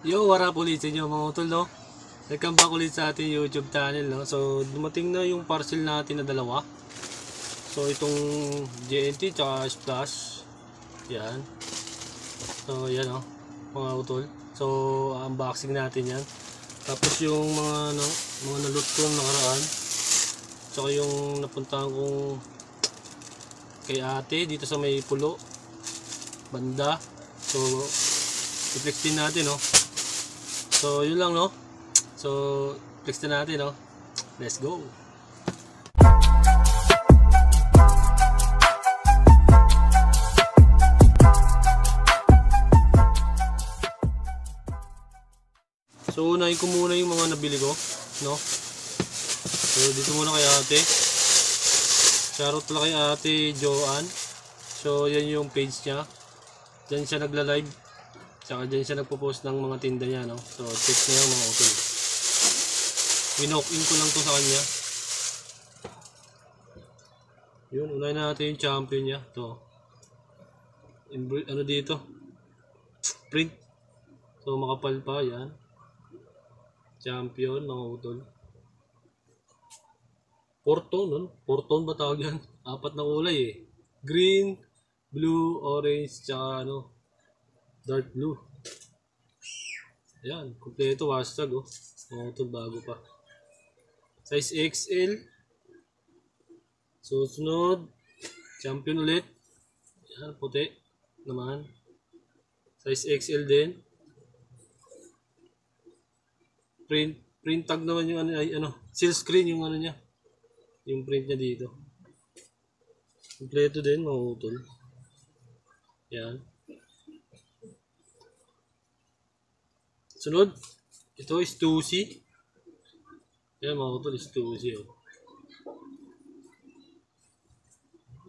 Yo, wara ulit sa inyo mga utol, no? Welcome back ulit sa ating YouTube channel, no? So, dumating na yung parcel natin na dalawa. So, itong JNT tsaka Splash. Yan. So, yan, no? Mga utol. So, unboxing natin yan. Tapos yung mga nalot kong nakaraan. Tsaka yung napuntahan kong kay ate dito sa may pulo. Banda. So, i-flex din natin, no? So, yun lang, no? So, flex na natin, no? Let's go! So, unahin ko muna yung mga nabili ko, no? So, dito muna kay ate. Shoutout pala kay ate Joanne. So, yan yung page niya. Diyan siya nagla-live. Tsaka dyan siya nagpo-post ng mga tinda niya, no? So, check niya yung mga utol. Winock-in ko lang to sa kanya. Yun, unahin natin yung champion niya. To. Ano dito? Print. So, makapal pa, yan. Champion, mga utol. 4-tone, no? 4-tone ba tawag yan? 4 na kulay, eh. Green, blue, orange, tsaka ano, dark blue. Ayan, kompleto hashtag, oh. Mga utol, bago pa. Size XL. Susunod, champion ulit. Ayan, puti naman. Size XL din. Print tag naman yung seal screen yung ano niya. Yung print niya dito. Kompleto din, mga utol. Ayan. Sunod, ito is 2C. Ayan, mga utol, is 2C, oh.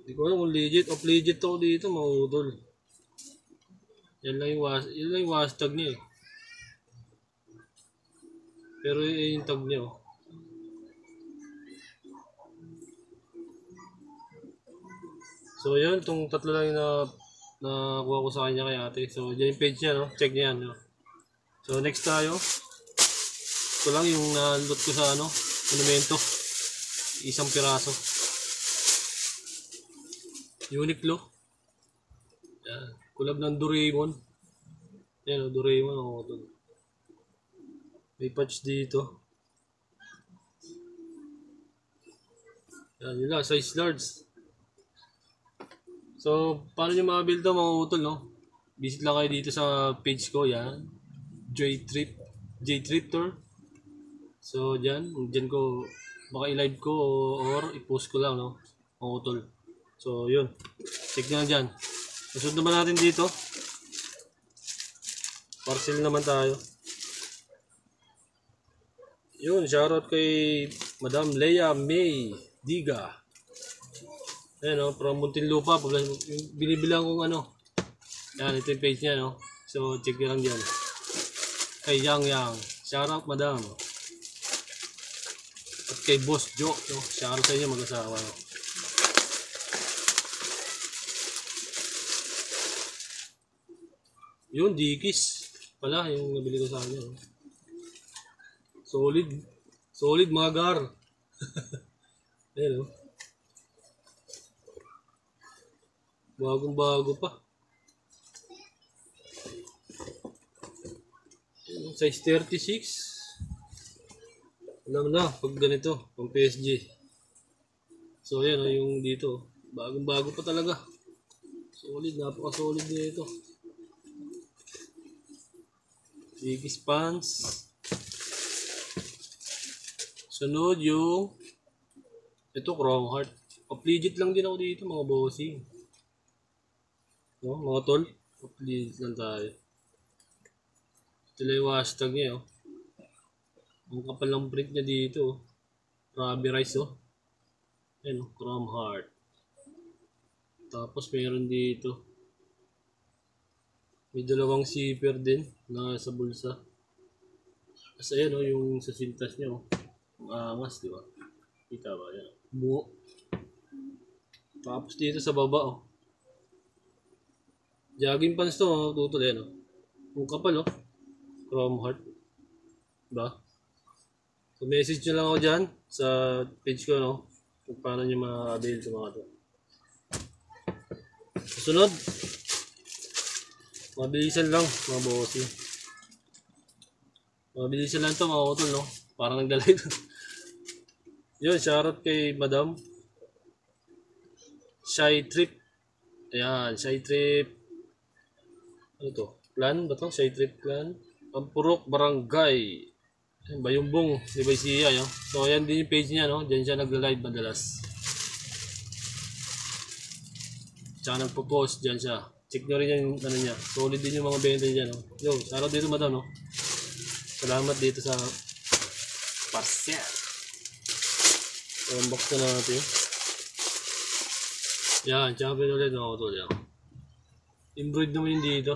Hindi ko alam kung legit. Off legit to dito, mga utol. Yan lang yung hashtag niya, eh. Pero yung tag niya, oh. So, yun. Itong tatlo lang yung nakuha ko sa kanya kay ate. So, dyan yung page niya, no? Check niya yan, no? So, next tayo. Ito lang yung na-loot ko sa, monumento. Isang piraso. Uniqlo. Yan. Kulab ng Doraemon. Yan, o, Doraemon. O, ito. May patch dito. Yan, yun lang. Size large. So, paano nyo makabuild to, mga utol, no? Visit lang kayo dito sa page ko, yan. J-Trip Tour. So, dyan ko, baka i-live ko or i-post ko lang, no? Mga utol. So, yun. Check nyo lang dyan. Susunod naman natin dito. Parcel naman tayo. Yun, shoutout kay Madam Leia May Diga. Ayan, no, from Muntinlupa. Binibilang kong yan, ito yung page niya, no. So, check nyo lang dyan. Kay Yang. Shoutout, Madam. At kay Boss Joe, no. Shoutout sa inyo, mag-asawa, no. Yun, Dickies. Pala, yung nabili ko sa kanya, no. Solid, mga gar. Ayan, no. Bagong-bago pa. Size 36. Alam na, pag ganito, pang PSG. So, yan, yung dito. Bagong-bago pa talaga. Solid, napaka-solid nito. Dickies pants. Sunod yung ito, Chrome Heart. Off-legit lang din ako dito, mga bossing. No, mga tol, off-legit lang tayo. Ito lang yung hashtag niya, oh. Ang kapal ng print niya dito, oh. Rabi Rice, oh. Ayan, oh, Chrome Heart. Tapos meron dito. May dalawang zipper din na sa bulsa. Kasi ayan, oh, yung sa sintas niya, oh. Ang angas, di ba? Kita ba? Ayan, oh. Buo. Tapos dito sa baba, oh. Jogging pants to, oh, tutol, ayan, oh. Ang kapal, oh. Chrome Heart. Diba? So message nyo lang ako dyan sa page ko, no? Kung paano nyo ma-avail sa mga to. Susunod, mabilisan lang mga bossy. Mabilisan lang to mga utol, no? Parang nagdalay to. Yun, shoutout kay Madam Shy Trip. Ayan, Shy Trip. Ano to? Clan ba to? Shy Trip Clan. Pampurok Barangay. Bayumbong, di ba siya, no? So, ayan din yung page niya, no? Diyan siya nagla-live madalas. Tsaka nagpo-post, diyan siya. Check nyo rin yung ano niya. Solid din yung mga benta niya, no? Yo, shoutout dito, Madam, no? Salamat dito sa parcel. So, unbox na natin. Yan, champion ulit mga utol yan. Embroid naman yung dito.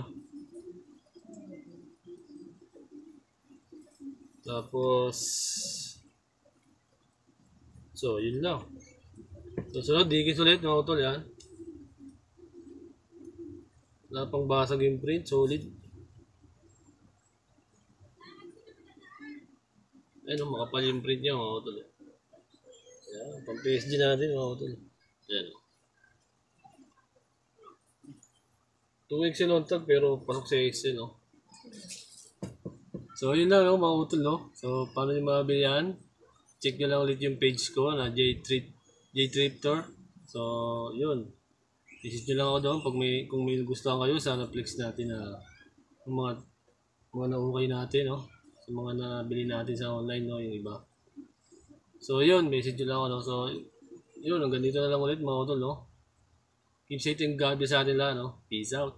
Tapos, so, yun lang. So, sunod, dikis ulit mga utol yan. Wala pang basag yung print, solid. Ayun, makapal yung print niya mga utol. Yan, pang PSG natin mga utol. Yan. 2XL on tag pero pasok sa XL, no? So, yun lang, no, mga utol, no? So, paano nyo mabili yan? Check nyo lang ulit yung page ko na J-Triptor. So, yun. Visit nyo lang ako doon kung may gustuhan kayo sa Netflix natin na mga naukay natin, no? Sa mga nabili natin sa online, no? Yung iba. So, yun. Message nyo lang ako, no? So, yun. Hanggang dito na lang ulit, mga utol, no? Keep safe and God bless sa atin lang, no? Peace out.